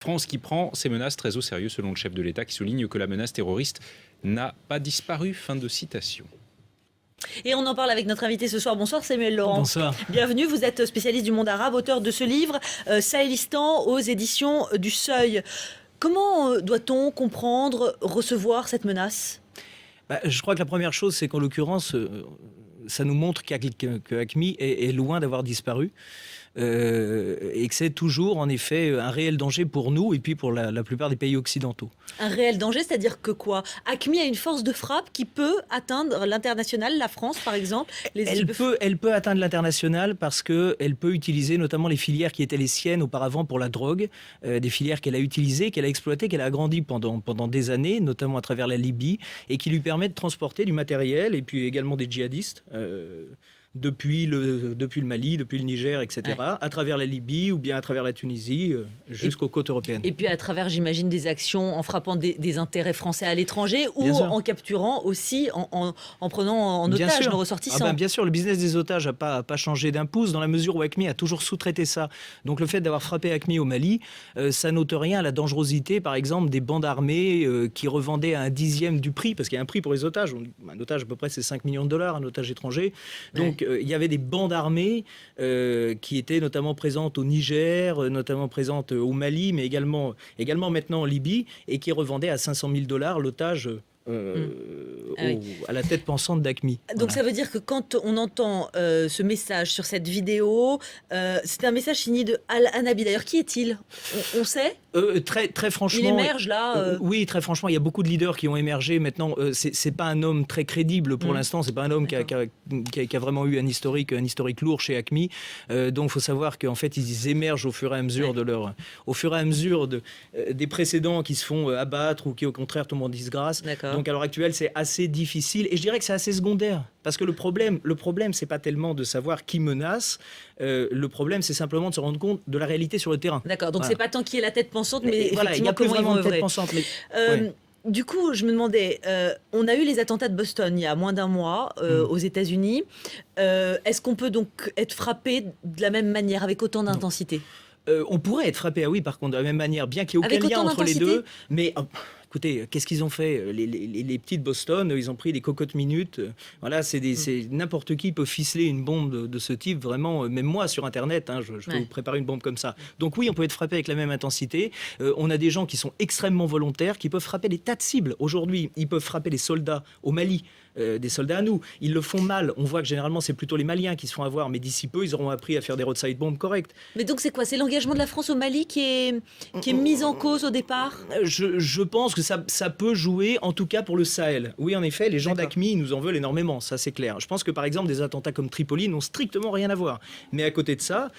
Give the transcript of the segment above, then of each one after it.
France qui prend ces menaces très au sérieux, selon le chef de l'État, qui souligne que la menace terroriste n'a pas disparu. Fin de citation. Et on en parle avec notre invité ce soir. Bonsoir Samuel Laurent. Bonsoir. Bienvenue, vous êtes spécialiste du monde arabe, auteur de ce livre Sahélistan aux éditions du Seuil. Comment doit-on comprendre, recevoir cette menace ? Je crois que la première chose, c'est qu'en l'occurrence, ça nous montre qu'AQMI est loin d'avoir disparu. Et que c'est toujours en effet un réel danger pour nous et puis pour la plupart des pays occidentaux. Un réel danger, c'est-à-dire que quoi ? AQMI a une force de frappe qui peut atteindre l'international, la France par exemple. Elle peut atteindre l'international parce qu'elle peut utiliser notamment les filières qui étaient les siennes auparavant pour la drogue, des filières qu'elle a utilisées, qu'elle a exploitées, qu'elle a agrandies pendant des années, notamment à travers la Libye, et qui lui permet de transporter du matériel et puis également des djihadistes. Depuis le Mali, depuis le Niger, etc., à travers la Libye ou bien à travers la Tunisie, jusqu'aux côtes européennes. Et puis à travers, j'imagine, des actions en frappant des intérêts français à l'étranger ou en capturant aussi, en prenant en otage nos ressortissants. Bien sûr, le business des otages n'a pas changé d'un pouce dans la mesure où AQMI a toujours sous-traité ça. Donc le fait d'avoir frappé AQMI au Mali, ça n'ôte rien à la dangerosité, par exemple, des bandes armées qui revendaient à un dixième du prix, parce qu'il y a un prix pour les otages. Un otage, à peu près, c'est 5 millions de dollars, un otage étranger. Donc, il y avait des bandes armées qui étaient notamment présentes au Niger, notamment présentes au Mali, mais également maintenant en Libye, et qui revendaient à 500 000 dollars l'otage à la tête pensante d'AQMI. Donc ça veut dire que quand on entend ce message sur cette vidéo, c'est un message signé de Al-Anabi. D'ailleurs, qui est-il ? On sait ? Très franchement, il émerge là. Oui, très franchement, il y a beaucoup de leaders qui ont émergé. Maintenant, c'est pas un homme très crédible pour l'instant. C'est pas un homme qui a vraiment eu un historique lourd chez AQMI. Donc, il faut savoir qu'en fait, ils émergent au fur et à mesure des précédents qui se font abattre ou qui, au contraire, tombent en disgrâce. Donc, à l'heure actuelle, c'est assez difficile. Et je dirais que c'est assez secondaire. Parce que le problème, c'est pas tellement de savoir qui menace. Le problème, c'est simplement de se rendre compte de la réalité sur le terrain. D'accord. Donc, c'est pas tant qui est la tête pensante, mais il y a plus vraiment de tête pensante. Du coup, je me demandais, on a eu les attentats de Boston il y a moins d'un mois aux États-Unis. Est-ce qu'on peut donc être frappé de la même manière, avec autant d'intensité ? On pourrait être frappé, par contre, de la même manière, bien qu'il n'y ait aucun lien entre les deux. Mais écoutez, qu'est-ce qu'ils ont fait ? Les petits de Boston, ils ont pris des cocottes minutes. Voilà, c'est n'importe qui peut ficeler une bombe de ce type, vraiment. Même moi, sur Internet, je peux vous préparer une bombe comme ça. Donc oui, on peut être frappé avec la même intensité. On a des gens qui sont extrêmement volontaires, qui peuvent frapper des tas de cibles. Aujourd'hui, ils peuvent frapper des soldats au Mali. Des soldats à nous. Ils le font mal. On voit que généralement, c'est plutôt les Maliens qui se font avoir. Mais d'ici peu, ils auront appris à faire des roadside bombs correctes. Mais donc, c'est quoi ? C'est l'engagement de la France au Mali qui est mis en cause au départ ? Je pense que ça peut jouer, en tout cas pour le Sahel. Oui, en effet, les gens d'AQMI nous en veulent énormément. Ça, c'est clair. Je pense que, par exemple, des attentats comme Tripoli n'ont strictement rien à voir. Mais à côté de ça,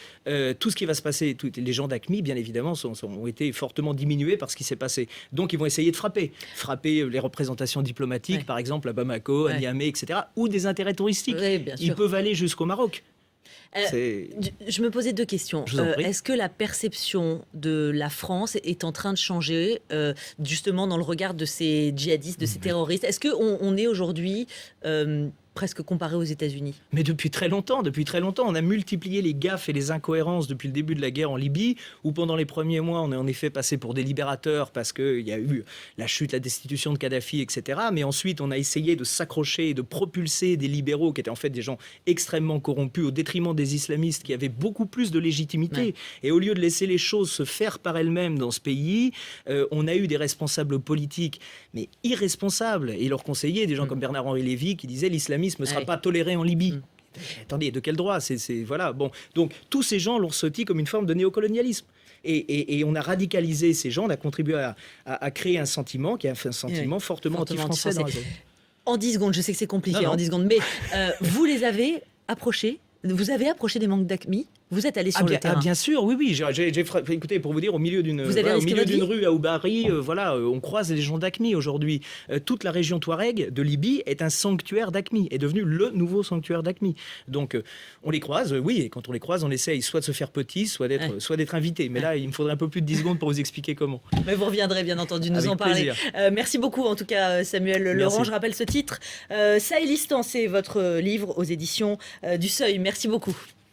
tout ce qui va se passer, les gens d'AQMI, bien évidemment, ont été fortement diminués par ce qui s'est passé. Donc, ils vont essayer de frapper les représentations diplomatiques, par exemple, à Bamako, à Niamey, etc., ou des intérêts touristiques. Ils peuvent aller jusqu'au Maroc. Je me posais deux questions. Est-ce que la perception de la France est en train de changer, justement dans le regard de ces djihadistes, de ces terroristes ? Est-ce qu'on est aujourd'hui presque comparé aux États-Unis ? Mais depuis très longtemps, on a multiplié les gaffes et les incohérences depuis le début de la guerre en Libye, où pendant les premiers mois, on est en effet passé pour des libérateurs parce qu'il y a eu la chute, la destitution de Kadhafi, etc. Mais ensuite, on a essayé de s'accrocher et de propulser des libéraux qui étaient en fait des gens extrêmement corrompus au détriment des islamistes qui avaient beaucoup plus de légitimité. Et au lieu de laisser les choses se faire par elles-mêmes dans ce pays, on a eu des responsables politiques, mais irresponsables, et leurs conseillers, des gens comme Bernard-Henri Lévy qui disaient l'islamisme ne sera pas toléré en Libye. Attendez, de quel droit ? Voilà. Bon. Donc, tous ces gens l'ont sauté comme une forme de néocolonialisme. Et on a radicalisé ces gens, on a contribué à créer un sentiment qui est un sentiment fortement anti-français. En 10 secondes, je sais que c'est compliqué, en 10 secondes, mais vous les avez approchés ? Vous avez approché des membres d'AQMI ? Vous êtes allé sur le terrain ? Bien sûr, oui. Écoutez, pour vous dire, au milieu d'une rue à Oubari, on croise les gens d'AQMI aujourd'hui. Toute la région Touareg de Libye est un sanctuaire d'AQMI, est devenu le nouveau sanctuaire d'AQMI. Donc, on les croise, et quand on les croise, on essaye soit de se faire petit, soit d'être invité. Mais là, il me faudrait un peu plus de 10 secondes pour vous expliquer comment. Mais vous reviendrez, bien entendu, nous en parler. Merci beaucoup, en tout cas, Samuel Laurent. Je rappelle ce titre. Sahélistan, c'est votre livre aux éditions du Seuil. Merci beaucoup.